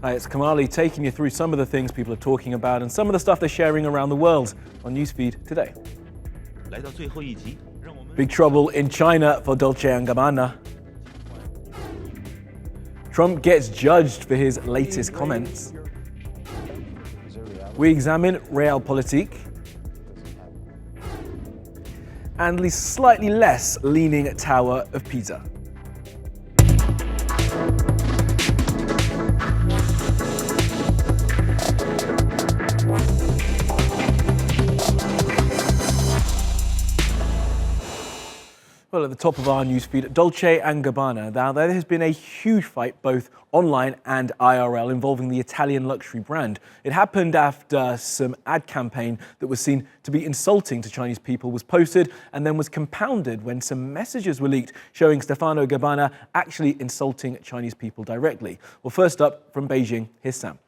Hi, it's Kamali taking you through some of the things people are talking about and some of the stuff they're sharing around the world on NewsFeed today. Big trouble in China for Dolce and Gabbana. Trump gets judged for his latest comments. We examine realpolitik. And the slightly less leaning Tower of Pisa. Well, at the top of our newsfeed, Dolce and Gabbana. Now, there has been a huge fight, both online and IRL, involving the Italian luxury brand. It happened after some ad campaign that was seen to be insulting to Chinese people was posted and then was compounded when some messages were leaked showing Stefano Gabbana actually insulting Chinese people directly. Well, first up from Beijing, here's Sam.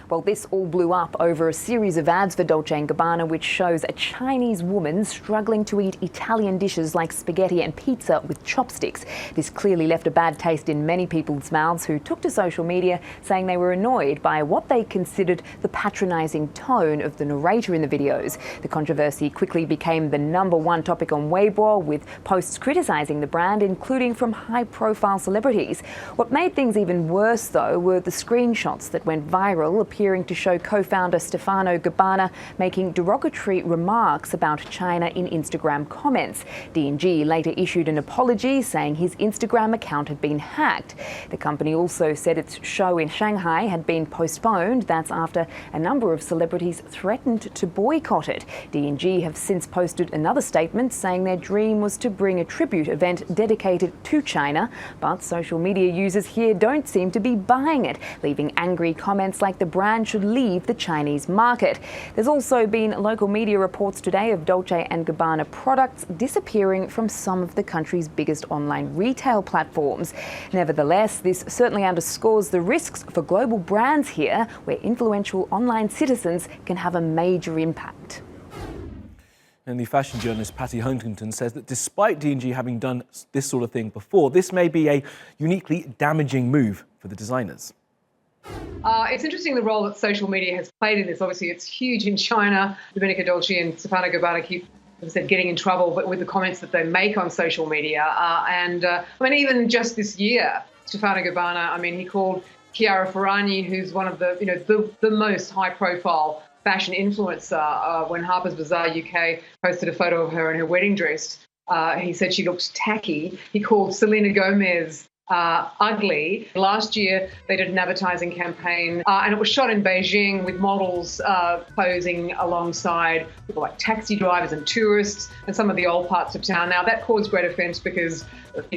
Well, this all blew up over a series of ads for Dolce & Gabbana, which shows a Chinese woman struggling to eat Italian dishes like spaghetti and pizza with chopsticks. This clearly left a bad taste in many people's mouths, who took to social media saying they were annoyed by what they considered the patronising tone of the narrator in the videos. The controversy quickly became the #1 topic on Weibo, with posts criticising the brand, including from high-profile celebrities. What made things even worse, though, were the screenshots that went viral, appearing to show co-founder Stefano Gabbana making derogatory remarks about China in Instagram comments. D&G later issued an apology, saying his Instagram account had been hacked. The company also said its show in Shanghai had been postponed. That's after a number of celebrities threatened to boycott it. D&G have since posted another statement saying their dream was to bring a tribute event dedicated to China, but social media users here don't seem to be buying it, leaving angry comments like the brand should leave the Chinese market. There's also been local media reports today of Dolce and Gabbana products disappearing from some of the country's biggest online retail platforms. Nevertheless, this certainly underscores the risks for global brands here, where influential online citizens can have a major impact. And the fashion journalist Patty Huntington says that despite D&G having done this sort of thing before, this may be a uniquely damaging move for the designers. It's interesting the role that social media has played in this. Obviously, it's huge in China. Domenica Dolce and Stefano Gabbana keep, as I said, getting in trouble, but with the comments that they make on social media. I mean, even just this year, Stefano Gabbana, I mean, he called Chiara Ferragni, who's one of the most high-profile fashion influencer, when Harper's Bazaar UK posted a photo of her in her wedding dress. He said she looked tacky. He called Selena Gomez ugly. Last year, they did an advertising campaign, and it was shot in Beijing with models posing alongside people like taxi drivers and tourists and some of the old parts of town. Now, that caused great offence because,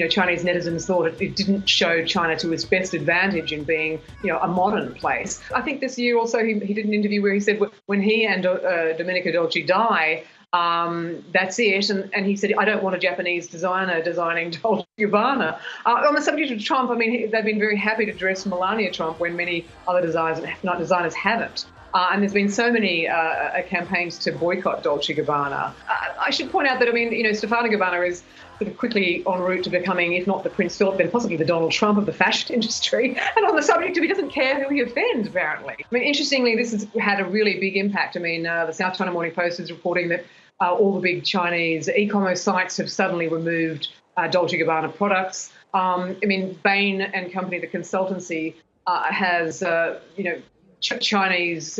Chinese netizens thought it didn't show China to its best advantage in being, a modern place. I think this year also he did an interview where he said when he and Domenica Dolce die, that's it. And he said, I don't want a Japanese designer designing Dolce Gabbana. On the subject of Trump, I mean, they've been very happy to dress Melania Trump when many other designers haven't. And there's been so many campaigns to boycott Dolce Gabbana. I should point out that, I mean, Stefano Gabbana is sort of quickly en route to becoming, if not the Prince Philip, then possibly the Donald Trump of the fashion industry. And on the subject of he doesn't care who he offends, apparently. I mean, interestingly, this has had a really big impact. I mean, the South China Morning Post is reporting that all the big Chinese e-commerce sites have suddenly removed Dolce Gabbana products. I mean, Bain and Company, the consultancy, has, Chinese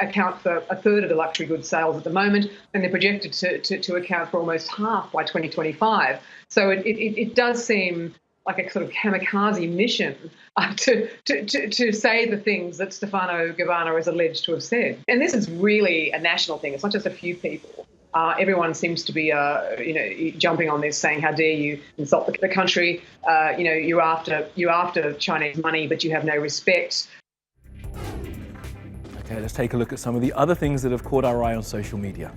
account for a third of the luxury goods sales at the moment, and they're projected to account for almost half by 2025. So it does seem like a sort of kamikaze mission to say the things that Stefano Gabbana is alleged to have said. And this is really a national thing. It's not just a few people. Everyone seems to be, jumping on this, saying, "How dare you insult the country? You're after Chinese money, but you have no respect." Okay, let's take a look at some of the other things that have caught our eye on social media.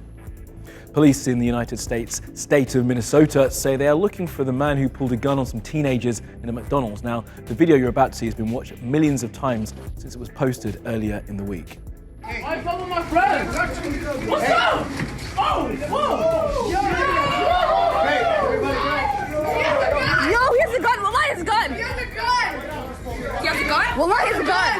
Police in the United States state of Minnesota say they are looking for the man who pulled a gun on some teenagers in a McDonald's. Now, the video you're about to see has been watched millions of times since it was posted earlier in the week. I follow my friends. What's up? Oh, whoa! Yo, he has a gun. Why has a gun? He has a gun. He has a gun? Well, look, his gun.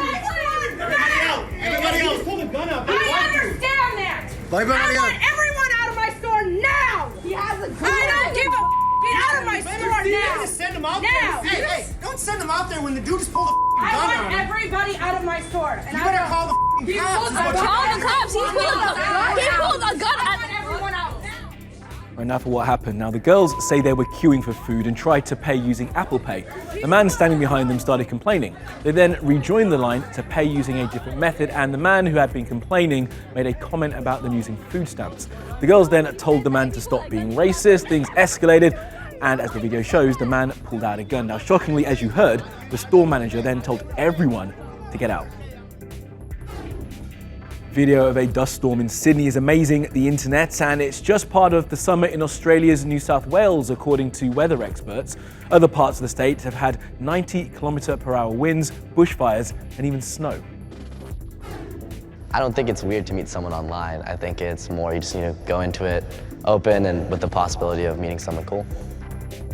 Everybody else, pull the gun up. I understand that. I want everyone out of my store now. He has a gun. I don't give a get out of my store now. Just send them out Now. there. Hey, don't send them out there when the dude just pulled the I gun want on him. everybody out of my store. And You better call the You cops. pulled is what the you- Call the cops. He pulled a gun. I want everyone out. Right, now for what happened. Now, the girls say they were queuing for food and tried to pay using Apple Pay. The man standing behind them started complaining. They then rejoined the line to pay using a different method, and the man who had been complaining made a comment about them using food stamps. The girls then told the man to stop being racist. Things escalated, and as the video shows, the man pulled out a gun. Now, shockingly, as you heard, the store manager then told everyone to get out. Video of a dust storm in Sydney is amazing the internet, and it's just part of the summer in Australia's New South Wales, according to weather experts. Other parts of the state have had 90km/h winds, bushfires, and even snow. I don't think it's weird to meet someone online. I think it's more you just need to go into it open and with the possibility of meeting someone cool.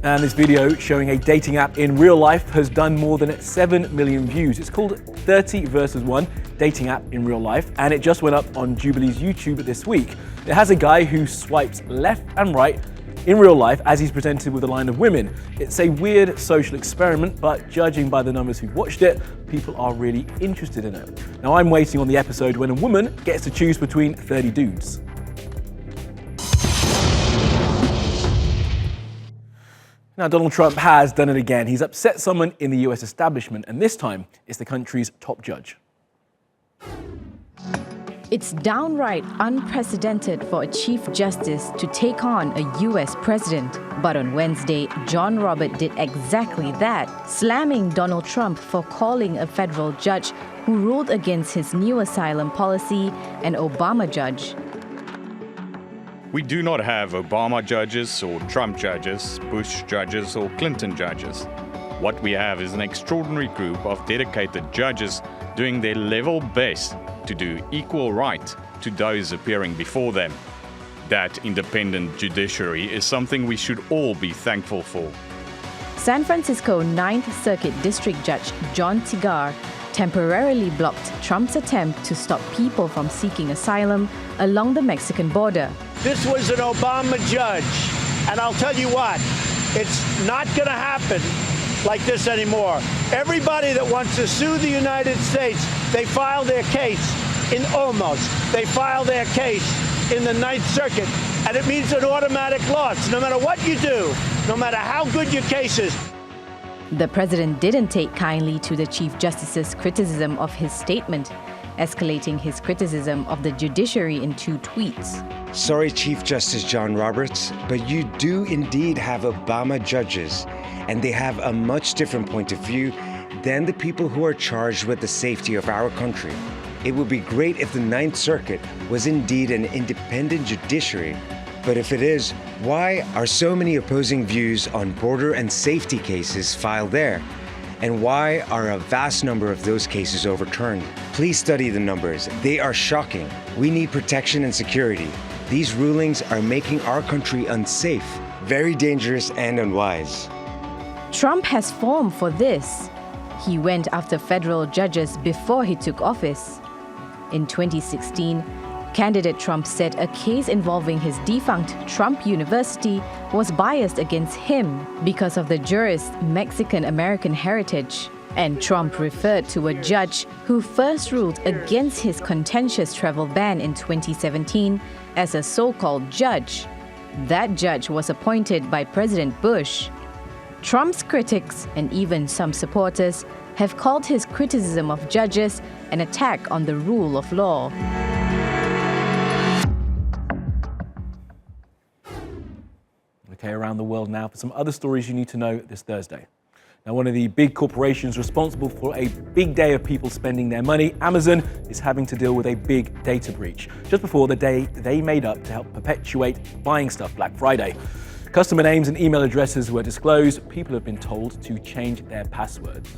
And this video showing a dating app in real life has done more than 7 million views. It's called 30 vs 1 dating app in real life, and it just went up on Jubilee's YouTube this week. It has a guy who swipes left and right in real life as he's presented with a line of women. It's a weird social experiment, but judging by the numbers who've watched it, people are really interested in it. Now, I'm waiting on the episode when a woman gets to choose between 30 dudes. Now, Donald Trump has done it again. He's upset someone in the US establishment, and this time it's the country's top judge. It's downright unprecedented for a Chief Justice to take on a US president. But on Wednesday, John Roberts did exactly that, slamming Donald Trump for calling a federal judge who ruled against his new asylum policy an Obama judge. We do not have Obama judges or Trump judges, Bush judges or Clinton judges. What we have is an extraordinary group of dedicated judges doing their level best to do equal right to those appearing before them. That independent judiciary is something we should all be thankful for. San Francisco 9th Circuit District Judge John Tigar temporarily blocked Trump's attempt to stop people from seeking asylum along the Mexican border. This was an Obama judge, and I'll tell you what, it's not going to happen like this anymore. Everybody that wants to sue the United States, they file their case in Olmos. They file their case in the 9th Circuit, and it means an automatic loss. No matter what you do, no matter how good your case is. The president didn't take kindly to the Chief Justice's criticism of his statement, escalating his criticism of the judiciary in 2 tweets. Sorry, Chief Justice John Roberts, but you do indeed have Obama judges, and they have a much different point of view than the people who are charged with the safety of our country. It would be great if the 9th Circuit was indeed an independent judiciary, but if it is, why are so many opposing views on border and safety cases filed there? And why are a vast number of those cases overturned? Please study the numbers. They are shocking. We need protection and security. These rulings are making our country unsafe, very dangerous and unwise. Trump has form for this. He went after federal judges before he took office. In 2016, candidate Trump said a case involving his defunct Trump University was biased against him because of the jurist's Mexican-American heritage. And Trump referred to a judge who first ruled against his contentious travel ban in 2017 as a so-called judge. That judge was appointed by President Bush. Trump's critics and even some supporters have called his criticism of judges an attack on the rule of law. Okay, around the world now for some other stories you need to know this Thursday. Now, one of the big corporations responsible for a big day of people spending their money, Amazon, is having to deal with a big data breach just before the day they made up to help perpetuate buying stuff Black Friday. Customer names and email addresses were disclosed. People have been told to change their passwords.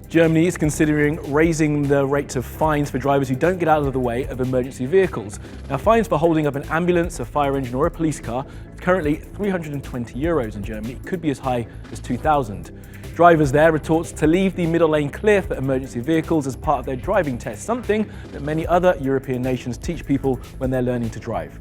Germany is considering raising the rates of fines for drivers who don't get out of the way of emergency vehicles. Now, fines for holding up an ambulance, a fire engine or a police car is currently €320 in Germany. It could be as high as 2,000. Drivers there are taught to leave the middle lane clear for emergency vehicles as part of their driving test, something that many other European nations teach people when they're learning to drive.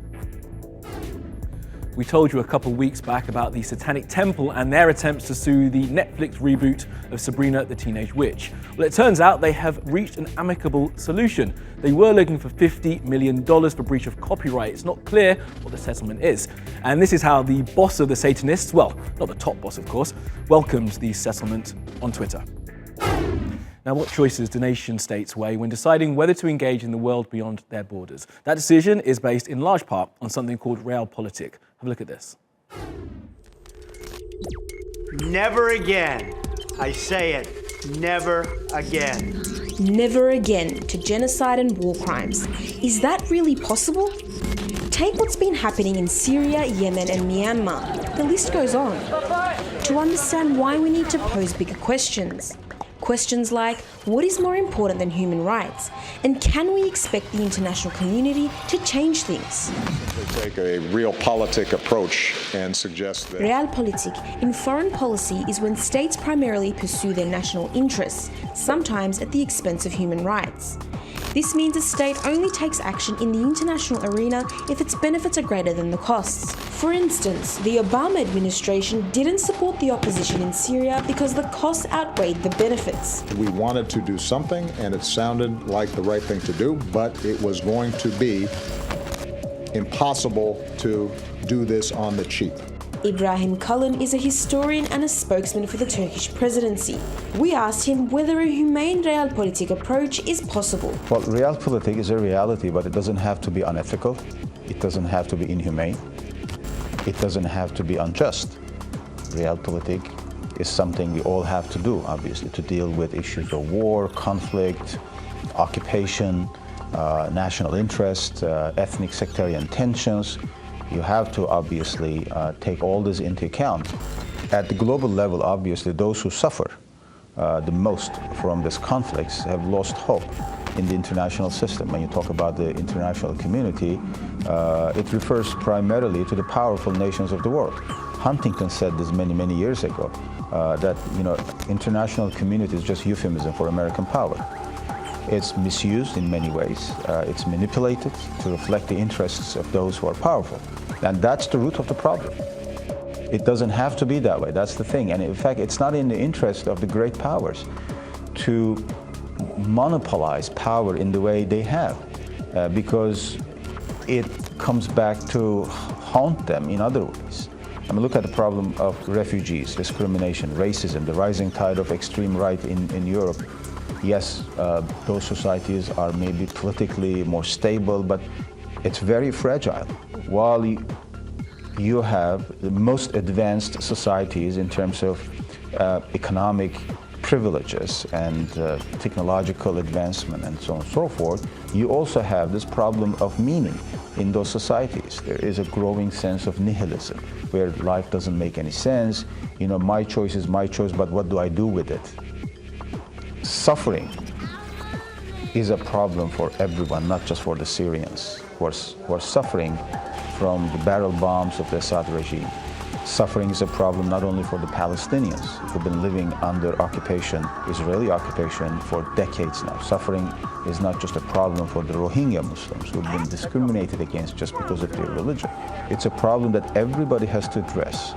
We told you a couple weeks back about the Satanic Temple and their attempts to sue the Netflix reboot of Sabrina the Teenage Witch. Well, it turns out they have reached an amicable solution. They were looking for $50 million for breach of copyright. It's not clear what the settlement is. And this is how the boss of the Satanists, well, not the top boss of course, welcomed the settlement on Twitter. Now, what choices do nation states weigh when deciding whether to engage in the world beyond their borders? That decision is based in large part on something called realpolitik. Have a look at this. Never again. I say it. Never again. Never again to genocide and war crimes. Is that really possible? Take what's been happening in Syria, Yemen, and Myanmar. The list goes on. To understand why we need to pose bigger questions. Questions like, what is more important than human rights? And can we expect the international community to change things? They take a realpolitik approach and suggest that... Realpolitik in foreign policy is when states primarily pursue their national interests, sometimes at the expense of human rights. This means a state only takes action in the international arena if its benefits are greater than the costs. For instance, the Obama administration didn't support the opposition in Syria because the costs outweighed the benefits. We wanted to do something, and it sounded like the right thing to do, but it was going to be impossible to do this on the cheap. Ibrahim Kalın is a historian and a spokesman for the Turkish presidency. We asked him whether a humane realpolitik approach is possible. Well, realpolitik is a reality, but it doesn't have to be unethical. It doesn't have to be inhumane. It doesn't have to be unjust. Realpolitik is something we all have to do, obviously, to deal with issues of war, conflict, occupation, national interest, ethnic sectarian tensions. You have to obviously take all this into account. At the global level, obviously, those who suffer the most from these conflicts have lost hope in the international system. When you talk about the international community, it refers primarily to the powerful nations of the world. Huntington said this many, many years ago, that international community is just euphemism for American power. It's misused in many ways. It's manipulated to reflect the interests of those who are powerful. And that's the root of the problem. It doesn't have to be that way. That's the thing. And in fact, it's not in the interest of the great powers to monopolize power in the way they have, because it comes back to haunt them in other ways. I mean, look at the problem of refugees, discrimination, racism, the rising tide of extreme right in Europe. Yes, those societies are maybe politically more stable, but it's very fragile. While you have the most advanced societies in terms of economic privileges and technological advancement and so on and so forth, you also have this problem of meaning in those societies. There is a growing sense of nihilism, where life doesn't make any sense. My choice is my choice, but what do I do with it? Suffering is a problem for everyone, not just for the Syrians who are suffering from the barrel bombs of the Assad regime. Suffering is a problem not only for the Palestinians who've been living under occupation, Israeli occupation, for decades now. Suffering is not just a problem for the Rohingya Muslims who've been discriminated against just because of their religion. It's a problem that everybody has to address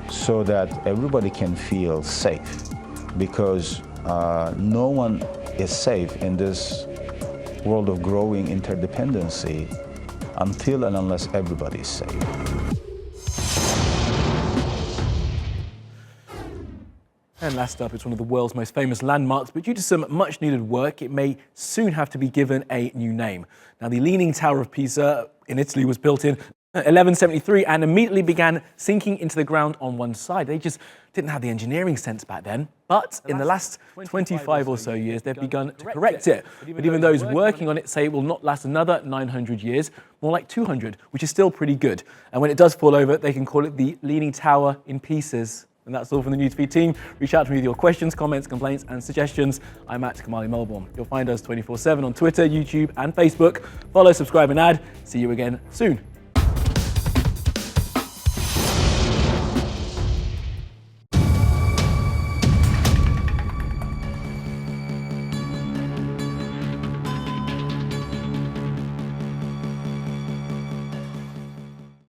so that everybody can feel safe, because no one is safe in this world of growing interdependency until and unless everybody is safe. And last up, it's one of the world's most famous landmarks, but due to some much needed work, it may soon have to be given a new name. Now, the Leaning Tower of Pisa in Italy was built in 1173 and immediately began sinking into the ground on one side. They just didn't have the engineering sense back then. But in the last 25 or so years, they've begun to correct it. But even those working on it say it will not last another 900 years, more like 200, which is still pretty good. And when it does fall over, they can call it the Leaning Tower in Pieces. And that's all from the NewsFeed team. Reach out to me with your questions, comments, complaints, and suggestions. I'm at Kamali Melbourne. You'll find us 24/7 on Twitter, YouTube, and Facebook. Follow, subscribe, and add. See you again soon.